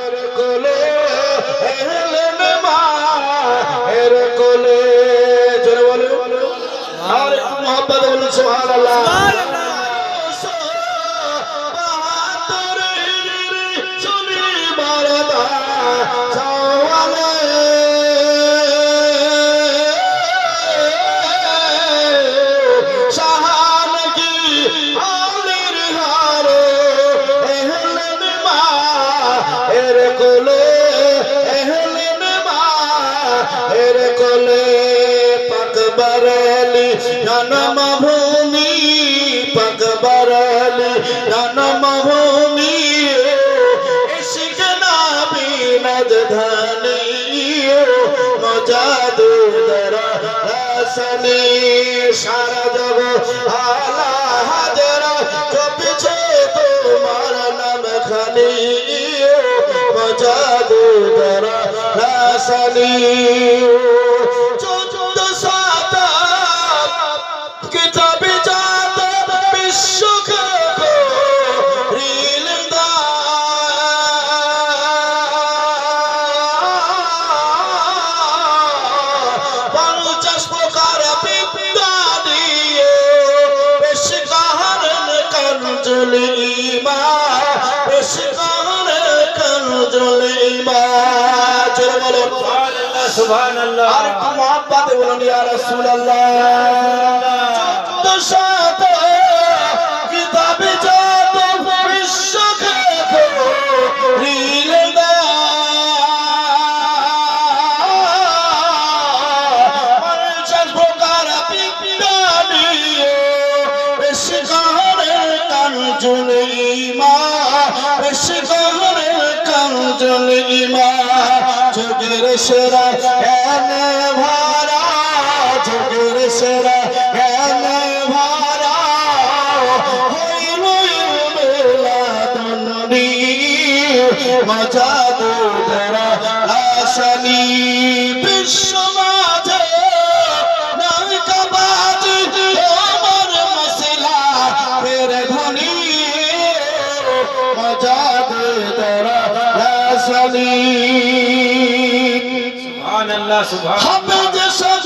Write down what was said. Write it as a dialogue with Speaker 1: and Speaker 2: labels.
Speaker 1: এর কোলে এলেন মা এর কোলে জোরে বলো আর একটু মহব্বত বলুন সুবহানাল্লাহ জন্মভূমি পকবরলি জন্মভূমি ইশক নবী রাজধানী মজাদুর রাসনি সারা জগৎ আলা হাজরা জপছে তোমার নাম খালি মজাদুর রাসনি
Speaker 2: সুবহানাল্লাহ
Speaker 1: আর একটু মহব্বতে বলুন ইয়া রাসূলুল্লাহ দশাত কিতাবে যত বিশ্ব খেলো রিলদা পঞ্চাশ প্রকার বিজ্ঞানী বেশি গহরে কানজুল ঈমান বেশি গহরে কানজুল ঈমান যুগের সেরা এনে ভরা যুগের সেরা এনে ভরা হইল মিলাদুন্নবী মজাদুর রাসনি বিশ্ব মাঝে নায়িকাবাজি আমার মসলা ফের ধনী মজাদুর রাসনি
Speaker 2: সুবহানাল্লাহ সুবহানাল্লাহ।